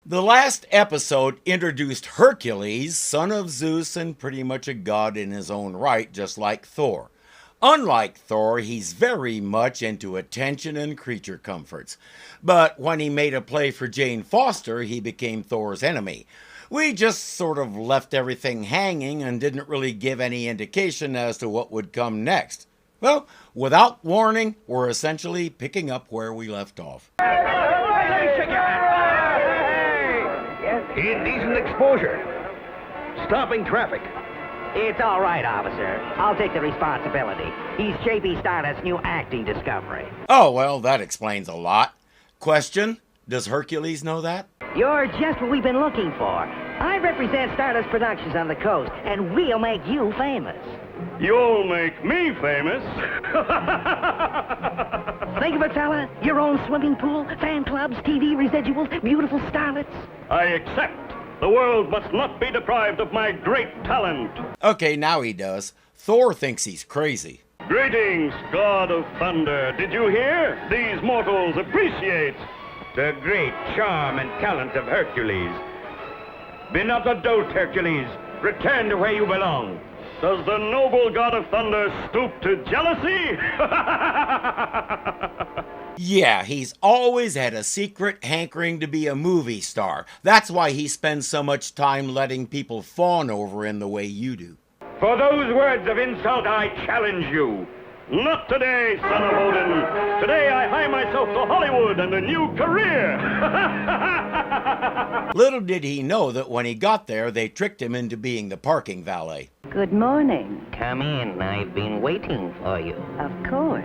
The last episode introduced Hercules, son of Zeus and pretty much a god in his own right, just like Thor. Unlike Thor, he's very much into attention and creature comforts. But when he made a play for Jane Foster, he became Thor's enemy. We just sort of left everything hanging and didn't really give any indication as to what would come next. Well, without warning, we're essentially picking up where we left off. Indecent exposure. Stopping traffic. It's all right, officer. I'll take the responsibility. He's J.B. Stardust's new acting discovery. Oh, well, that explains a lot. Question, does Hercules know that? You're just what we've been looking for. I represent Stardust Productions on the coast, and we'll make you famous. You'll make me famous. Think of it, fella. Your own swimming pool, fan clubs, TV residuals, beautiful starlets. I accept. The world must not be deprived of my great talent. Okay, now he does. Thor thinks he's crazy. Greetings, God of Thunder. Did you hear? These mortals appreciate the great charm and talent of Hercules. Be not a dolt, Hercules. Return to where you belong. Does the noble God of Thunder stoop to jealousy? Yeah, he's always had a secret hankering to be a movie star. That's why he spends so much time letting people fawn over him the way you do. For those words of insult, I challenge you. Not today, son of Odin. Today I hie myself to Hollywood and a new career. Little did he know that when he got there, they tricked him into being the parking valet. Good morning. Come in. I've been waiting for you. Of course.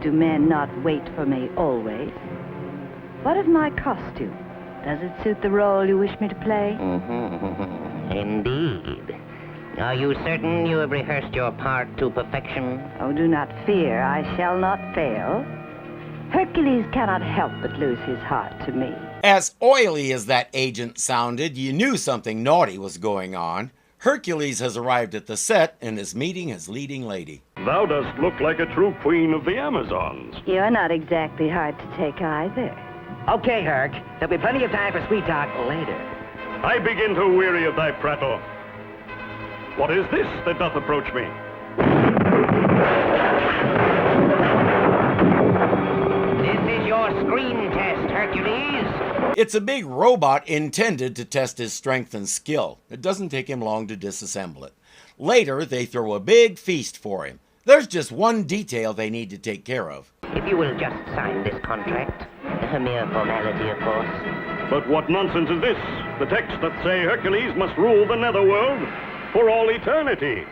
Do men not wait for me always? What of my costume? Does it suit the role you wish me to play? Indeed. Are you certain you have rehearsed your part to perfection? Oh, do not fear. I shall not fail. Hercules cannot help but lose his heart to me. As oily as that agent sounded, you knew something naughty was going on. Hercules has arrived at the set and is meeting his leading lady. Thou dost look like a true queen of the Amazons. You're not exactly hard to take either. Okay, Herc. There'll be plenty of time for sweet talk later. I begin to weary of thy prattle. What is this that doth approach me? This is your screen test, Hercules. It's a big robot intended to test his strength and skill. It doesn't take him long to disassemble it. Later, they throw a big feast for him. There's just one detail they need to take care of. If you will just sign this contract. A mere formality, of course. But what nonsense is this? The text that say Hercules must rule the netherworld for all eternity.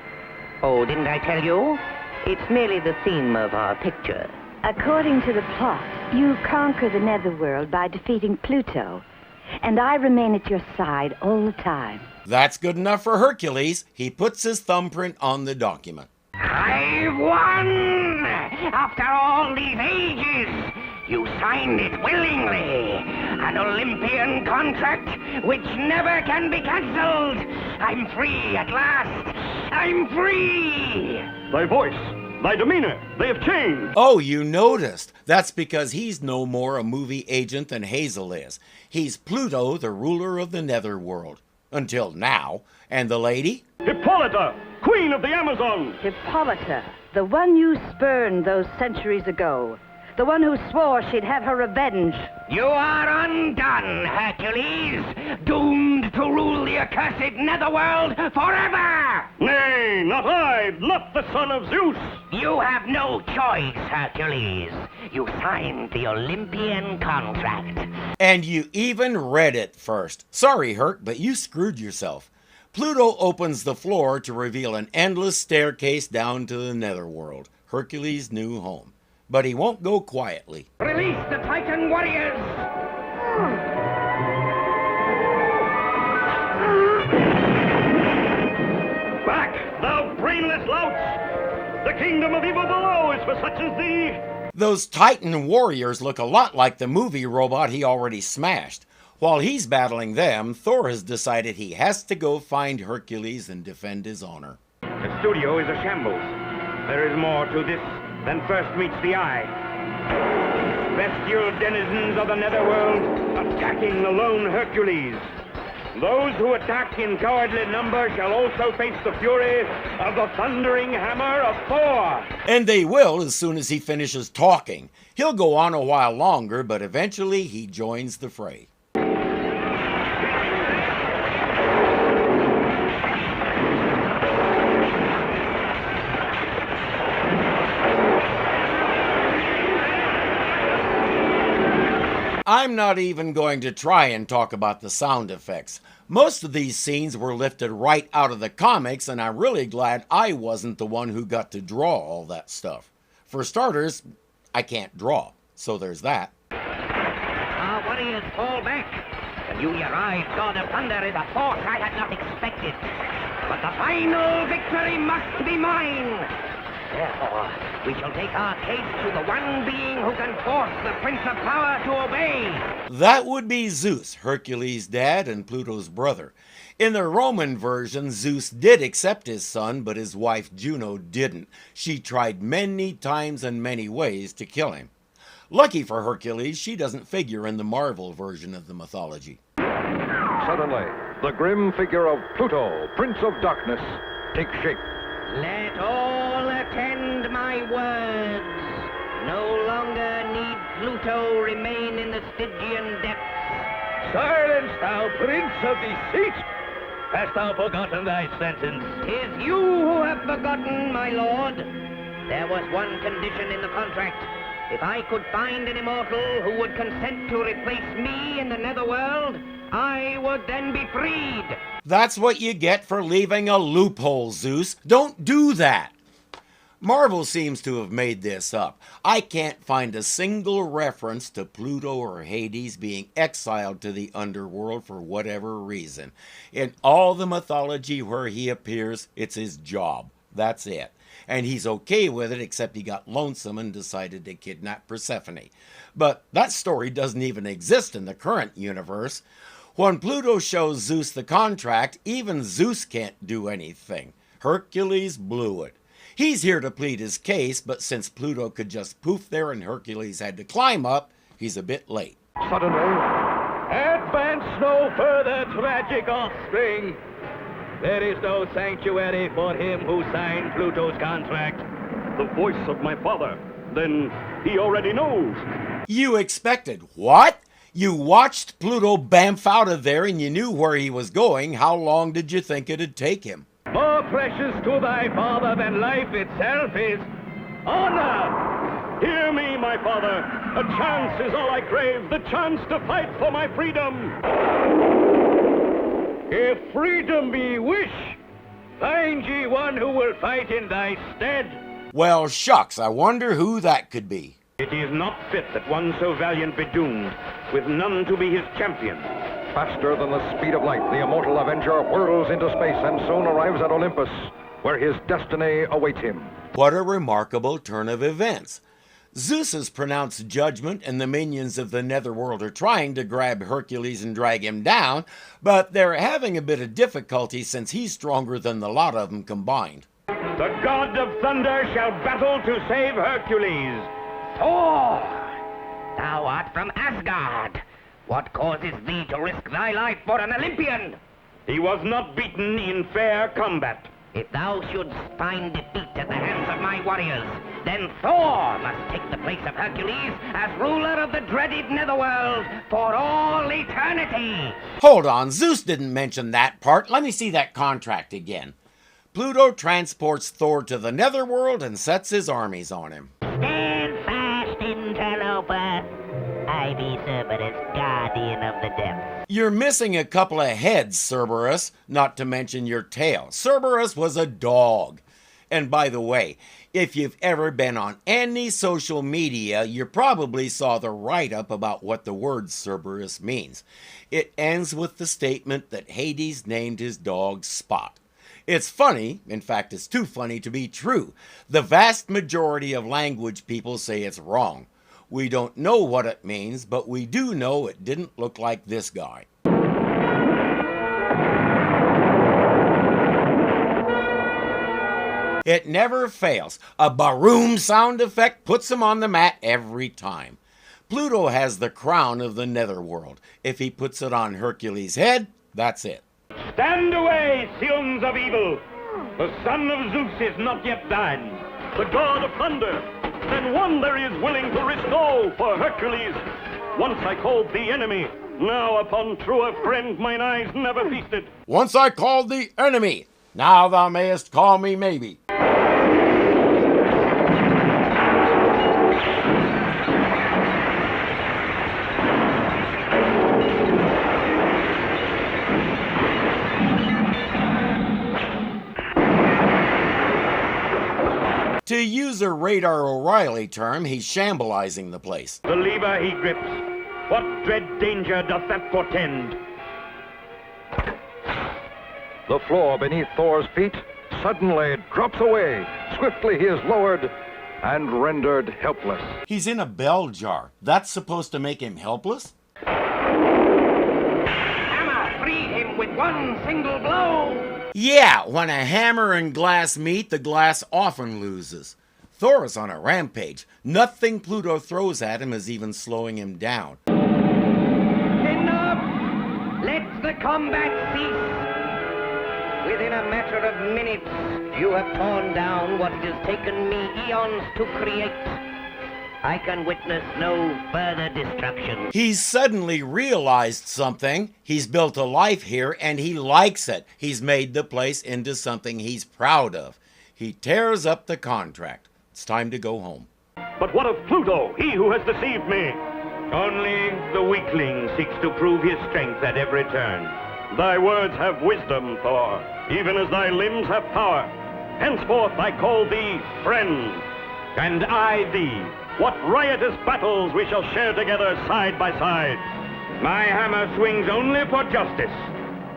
Oh, didn't I tell you? It's merely the theme of our picture. According to the plot, you conquer the netherworld by defeating Pluto, and I remain at your side all the time. That's good enough for Hercules. He puts his thumbprint on the document. I've won! After all these ages! You signed it willingly. An Olympian contract which never can be cancelled. I'm free at last. I'm free! Thy voice, thy demeanor, they have changed. Oh, you noticed. That's because he's no more a movie agent than Hazel is. He's Pluto, the ruler of the netherworld. Until now. And the lady? Hippolyta, queen of the Amazons. Hippolyta, the one you spurned those centuries ago. The one who swore she'd have her revenge. You are undone, Hercules! Doomed to rule the accursed netherworld forever! Nay, not I, not the son of Zeus. You have no choice, Hercules. You signed the Olympian contract. And you even read it first. Sorry, Herc, but you screwed yourself. Pluto opens the floor to reveal an endless staircase down to the netherworld, Hercules' new home. But he won't go quietly. Release the Titan warriors! Back, thou brainless louts! The kingdom of evil below is for such as thee. Those Titan warriors look a lot like the movie robot he already smashed. While he's battling them, Thor has decided he has to go find Hercules and defend his honor. The studio is a shambles. There is more to this than first meets the eye. bestial denizens of the netherworld, attacking the lone Hercules. Those who attack in cowardly number shall also face the fury of the thundering hammer of Thor. And they will as soon as he finishes talking. He'll go on a while longer, but eventually he joins the fray. I'm not even going to try and talk about the sound effects. Most of these scenes were lifted right out of the comics, and I'm really glad I wasn't the one who got to draw all that stuff. For starters, I can't draw, so there's that. Our warriors fall back. The newly arrived God of Thunder is a force I had not expected. But the final victory must be mine. Therefore, we shall take our case to the one being who can force the Prince of Power to obey. That would be Zeus, Hercules' dad and Pluto's brother. In the Roman version, Zeus did accept his son, but his wife Juno didn't. She tried many times and many ways to kill him. Lucky for Hercules, she doesn't figure in the Marvel version of the mythology. Suddenly, the grim figure of Pluto, Prince of Darkness, takes shape. Let all attend my words. No longer need Pluto remain in the Stygian depths. Silence, thou prince of deceit! Hast thou forgotten thy sentence? 'Tis you who have forgotten, my lord. There was one condition in the contract. If I could find an immortal who would consent to replace me in the netherworld, I would then be freed. That's what you get for leaving a loophole, Zeus. Don't do that. Marvel seems to have made this up. I can't find a single reference to Pluto or Hades being exiled to the underworld for whatever reason. In all the mythology where he appears, it's his job. That's it. And he's okay with it, except he got lonesome and decided to kidnap Persephone. But that story doesn't even exist in the current universe. When Pluto shows Zeus the contract, even Zeus can't do anything. Hercules blew it. He's here to plead his case, but since Pluto could just poof there and Hercules had to climb up, he's a bit late. Suddenly, Advance no further, tragic offspring. There is no sanctuary for him who signed Pluto's contract. The voice of my father. Then he already knows. You expected what? You watched Pluto bamf out of there and you knew where he was going. How long did you think it'd take him? More precious to thy father than life itself is honor. Hear me, my father. A chance is all I crave. The chance to fight for my freedom. If freedom be wish, find ye one who will fight in thy stead. Well, shucks, I wonder who that could be. It is not fit that one so valiant be doomed, with none to be his champion. faster than the speed of light, the immortal Avenger whirls into space and soon arrives at Olympus, where his destiny awaits him. What a remarkable turn of events. Zeus has pronounced judgment and the minions of the netherworld are trying to grab Hercules and drag him down, but they're having a bit of difficulty since he's stronger than the lot of them combined. The god of thunder shall battle to save Hercules. Thor, thou art from Asgard. What causes thee to risk thy life for an Olympian? He was not beaten in fair combat. If thou shouldst find defeat at the hands of my warriors, then Thor must take the place of Hercules as ruler of the dreaded netherworld for all eternity. Hold on, Zeus didn't mention that part. Let me see that contract again. Pluto transports Thor to the netherworld and sets his armies on him. Stand fast, interloper. I be Cerberus, guardian of the depths. You're missing a couple of heads, Cerberus, not to mention your tail. Cerberus was a dog. And by the way, if you've ever been on any social media, you probably saw the write-up about what the word Cerberus means. It ends with the statement that Hades named his dog Spot. It's funny, in fact it's too funny to be true. The vast majority of language people say it's wrong. We don't know what it means, but we do know it didn't look like this guy. It never fails. A baroom sound effect puts him on the mat every time. Pluto has the crown of the netherworld. If he puts it on Hercules' head, that's it. Stand away, scions of evil! The son of Zeus is not yet thine. The god of thunder. Then one there is willing to risk all for Hercules. Once I called the enemy. Now upon truer friend mine eyes never feasted. Once I called the enemy. Now thou mayest call me maybe. To use a Radar O'Reilly term, he's shambolizing the place. The lever he grips. What dread danger doth that portend? The floor beneath Thor's feet suddenly drops away. Swiftly he is lowered and rendered helpless. He's in a bell jar. That's supposed to make him helpless? Hammer freed him with one single blow. Yeah, when a hammer and glass meet, the glass often loses. Thor is on a rampage. Nothing Pluto throws at him is even slowing him down. Enough! Let the combat cease. Within a matter of minutes, you have torn down what it has taken me eons to create. I can witness no further destruction. He's suddenly realized something. He's built a life here and he likes it. He's made the place into something he's proud of. He tears up the contract. It's time to go home. But what of Pluto, he who has deceived me? Only the weakling seeks to prove his strength at every turn. Thy words have wisdom, Thor, even as thy limbs have power. Henceforth I call thee friend. And I thee. What riotous battles we shall share together side by side. My hammer swings only for justice,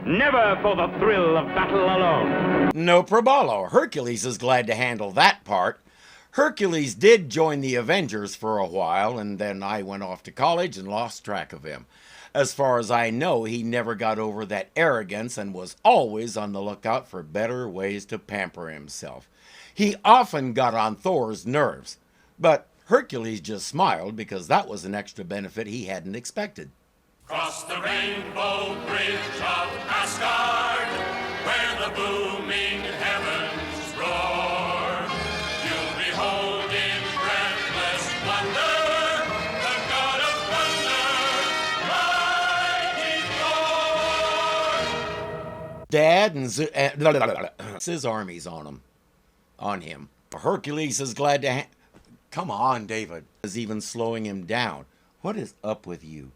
never for the thrill of battle alone. No probalo. Hercules is glad to handle that part. Hercules did join the Avengers for a while, and then I went off to college and lost track of him. As far as I know, he never got over that arrogance and was always on the lookout for better ways to pamper himself. He often got on Thor's nerves, but Hercules just smiled because that was an extra benefit he hadn't expected. Cross the rainbow bridge of Asgard, where the booming heavens roar. You'll behold in breathless wonder the god of thunder, mighty Thor. Dad and his armies on him. Hercules is glad to come on, David. Is even slowing him down. What is up with you?